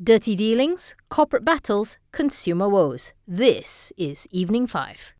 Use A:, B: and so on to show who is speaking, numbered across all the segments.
A: Dirty dealings, corporate battles, consumer woes. This is Evening 5.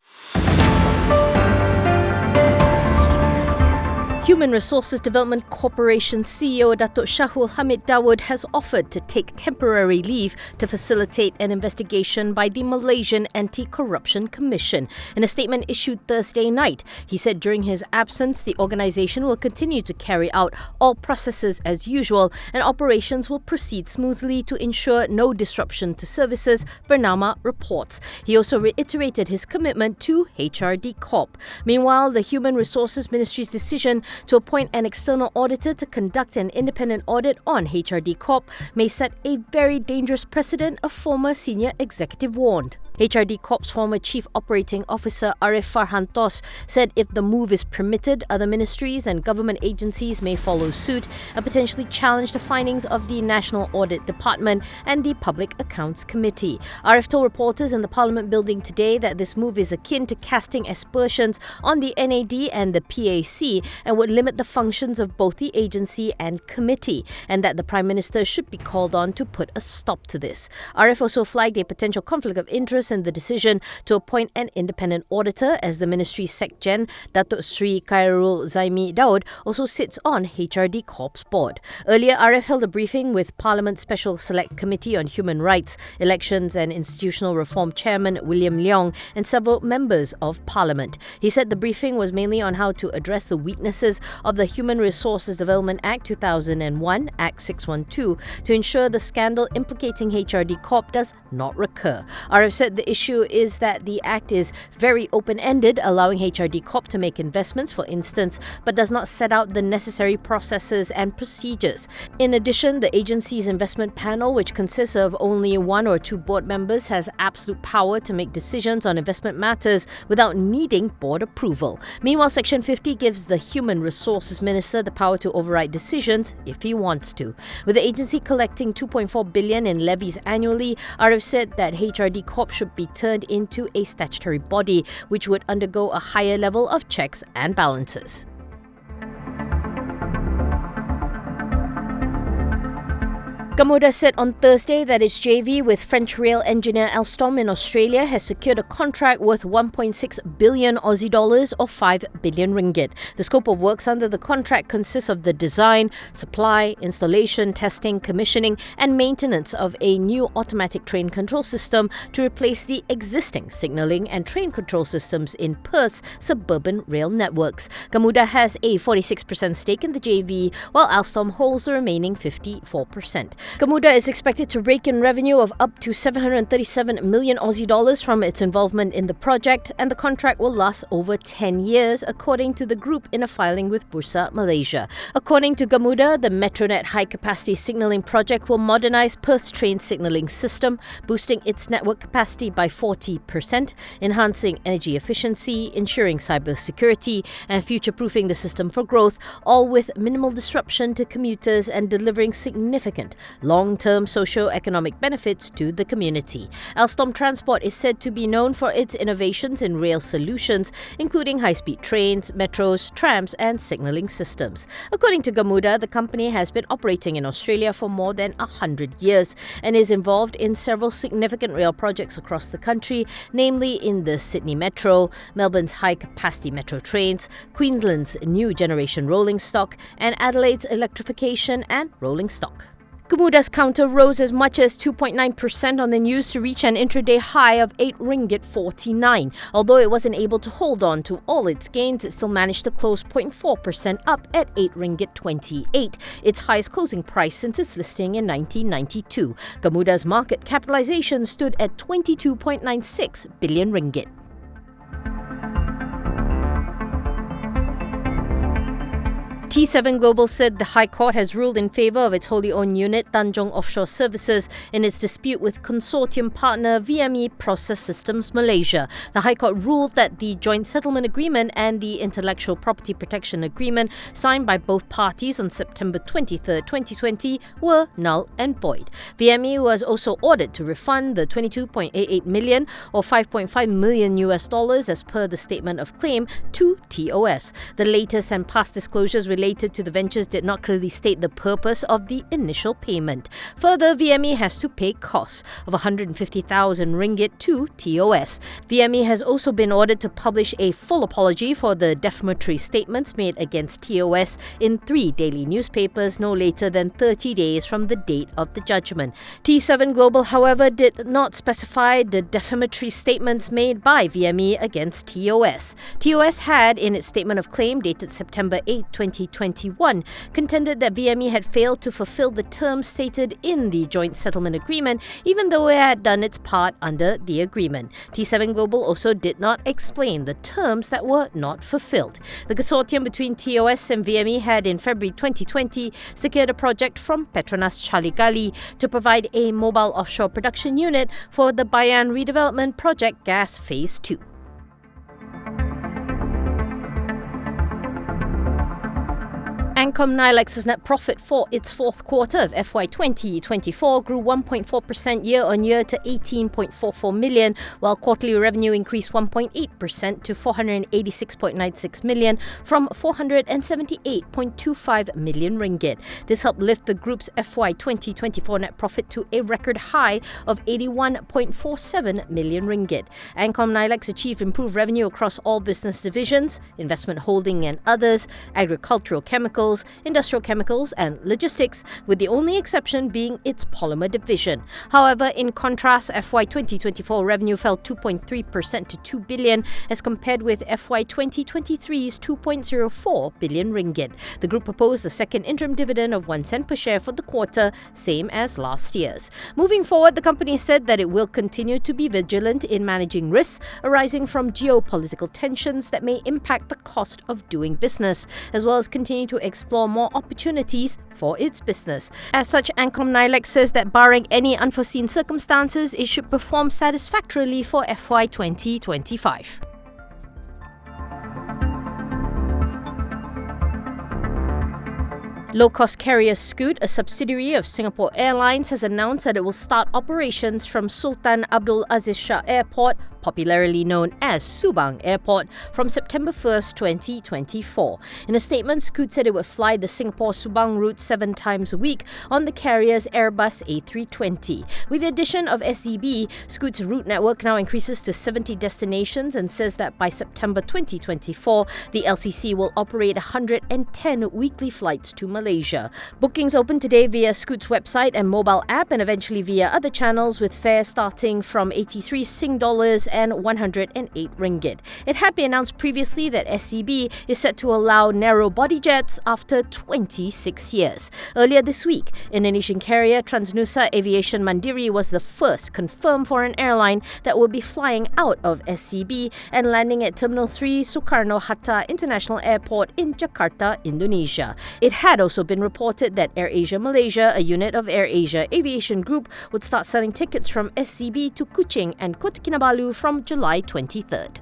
A: Human Resources Development Corporation CEO Datuk Shahul Hamid Dawood has offered to take temporary leave to facilitate an investigation by the Malaysian Anti-Corruption Commission. In a statement issued Thursday night, he said during his absence, the organisation will continue to carry out all processes as usual and operations will proceed smoothly to ensure no disruption to services, Bernama reports. He also reiterated his commitment to HRD Corp. Meanwhile, the Human Resources Ministry's decision to appoint an external auditor to conduct an independent audit on HRD Corp may set a very dangerous precedent, a former senior executive warned. HRD Corp's former Chief Operating Officer Arif Farhantos said if the move is permitted, other ministries and government agencies may follow suit and potentially challenge the findings of the National Audit Department and the Public Accounts Committee. Arif told reporters in the Parliament building today that this move is akin to casting aspersions on the NAD and the PAC and would limit the functions of both the agency and committee, and that the Prime Minister should be called on to put a stop to this. Arif also flagged a potential conflict of interest in the decision to appoint an independent auditor, as the ministry's SecGen, Datuk Sri Khairul Zaimi Daud, also sits on HRD Corp's board. Earlier, Arif held a briefing with Parliament's Special Select Committee on Human Rights, Elections and Institutional Reform Chairman William Leong and several members of Parliament. He said the briefing was mainly on how to address the weaknesses of the Human Resources Development Act 2001, Act 612, to ensure the scandal implicating HRD Corp does not recur. Arif said the issue is that the Act is very open-ended, allowing HRD Corp to make investments, for instance, but does not set out the necessary processes and procedures. In addition, the agency's investment panel, which consists of only one or two board members, has absolute power to make decisions on investment matters without needing board approval. Meanwhile, Section 50 gives the Human Resources Minister the power to override decisions if he wants to. With the agency collecting $2.4 billion in levies annually, Arif said that HRD Corp should be turned into a statutory body, which would undergo a higher level of checks and balances. Gamuda said on Thursday that its JV with French rail engineer Alstom in Australia has secured a contract worth 1.6 billion Aussie dollars or 5 billion ringgit. The scope of works under the contract consists of the design, supply, installation, testing, commissioning and maintenance of a new automatic train control system to replace the existing signalling and train control systems in Perth's suburban rail networks. Gamuda has a 46% stake in the JV, while Alstom holds the remaining 54%. Gamuda is expected to rake in revenue of up to 737 million Aussie dollars from its involvement in the project, and the contract will last over 10 years, according to the group in a filing with Bursa Malaysia. According to Gamuda, the Metronet high-capacity signalling project will modernise Perth's train signalling system, boosting its network capacity by 40%, enhancing energy efficiency, ensuring cybersecurity, and future-proofing the system for growth, all with minimal disruption to commuters and delivering significant long-term socio-economic benefits to the community. Alstom Transport is said to be known for its innovations in rail solutions, including high-speed trains, metros, trams and signalling systems. According to Gamuda, the company has been operating in Australia for more than 100 years and is involved in several significant rail projects across the country, namely in the Sydney Metro, Melbourne's high-capacity metro trains, Queensland's new generation rolling stock and Adelaide's electrification and rolling stock. Gamuda's counter rose as much as 2.9% on the news to reach an intraday high of 8 ringgit 49. Although it wasn't able to hold on to all its gains, it still managed to close 0.4% up at 8 ringgit 28, its highest closing price since its listing in 1992. Gamuda's market capitalization stood at 22.96 billion ringgit. T7 Global said the High Court has ruled in favour of its wholly owned unit, Tanjong Offshore Services, in its dispute with consortium partner VME Process Systems Malaysia. The High Court ruled that the Joint Settlement Agreement and the Intellectual Property Protection Agreement signed by both parties on September 23, 2020 were null and void. VME was also ordered to refund the 22.88 million or $5.5 million as per the statement of claim to TOS. The latest and past disclosures related related to the ventures did not clearly state the purpose of the initial payment. Further, VME has to pay costs of 150,000 ringgit to TOS. VME has also been ordered to publish a full apology for the defamatory statements made against TOS in 3 daily newspapers no later than 30 days from the date of the judgment. T7 Global, however, did not specify the defamatory statements made by VME against TOS. TOS had, in its statement of claim dated September 8, 2021, contended that VME had failed to fulfill the terms stated in the joint settlement agreement, even though it had done its part under the agreement. T7 Global also did not explain the terms that were not fulfilled. The consortium between TOS and VME had, in February 2020, secured a project from Petronas Caligali to provide a mobile offshore production unit for the Bayan Redevelopment Project Gas Phase 2. Ancom Nylex's net profit for its fourth quarter of FY 2024 grew 1.4% year-on-year to 18.44 million, while quarterly revenue increased 1.8% to 486.96 million from 478.25 million ringgit. This helped lift the group's FY 2024 net profit to a record high of 81.47 million ringgit. Ancom Nylex achieved improved revenue across all business divisions, investment holding and others, agricultural chemicals, industrial chemicals and logistics, with the only exception being its polymer division. However, in contrast, FY 2024 revenue fell 2.3% to 2 billion as compared with FY 2023's 2.04 billion ringgit. The group proposed the second interim dividend of 1 cent per share for the quarter, same as last year's. Moving forward, the company said that it will continue to be vigilant in managing risks arising from geopolitical tensions that may impact the cost of doing business, as well as continue to explore more opportunities for its business. As such, Ancom Nylex says that barring any unforeseen circumstances, it should perform satisfactorily for FY 2025. Low-cost carrier Scoot, a subsidiary of Singapore Airlines, has announced that it will start operations from Sultan Abdul Aziz Shah Airport, popularly known as Subang Airport, from September 1st, 2024. In a statement, Scoot said it would fly the Singapore-Subang route 7 times a week on the carrier's Airbus A320. With the addition of SZB, Scoot's route network now increases to 70 destinations and says that by September 2024, the LCC will operate 110 weekly flights to Malaysia. Bookings open today via Scoot's website and mobile app and eventually via other channels, with fares starting from 83 Sing dollars and 108 ringgit. It had been announced previously that SCB is set to allow narrow-body jets after 26 years. Earlier this week, Indonesian carrier Transnusa Aviation Mandiri was the first confirmed foreign airline that will be flying out of SCB and landing at Terminal 3 Soekarno-Hatta International Airport in Jakarta, Indonesia. It had also been reported that AirAsia Malaysia, a unit of AirAsia Aviation Group, would start selling tickets from SCB to Kuching and Kota Kinabalu from July 23rd.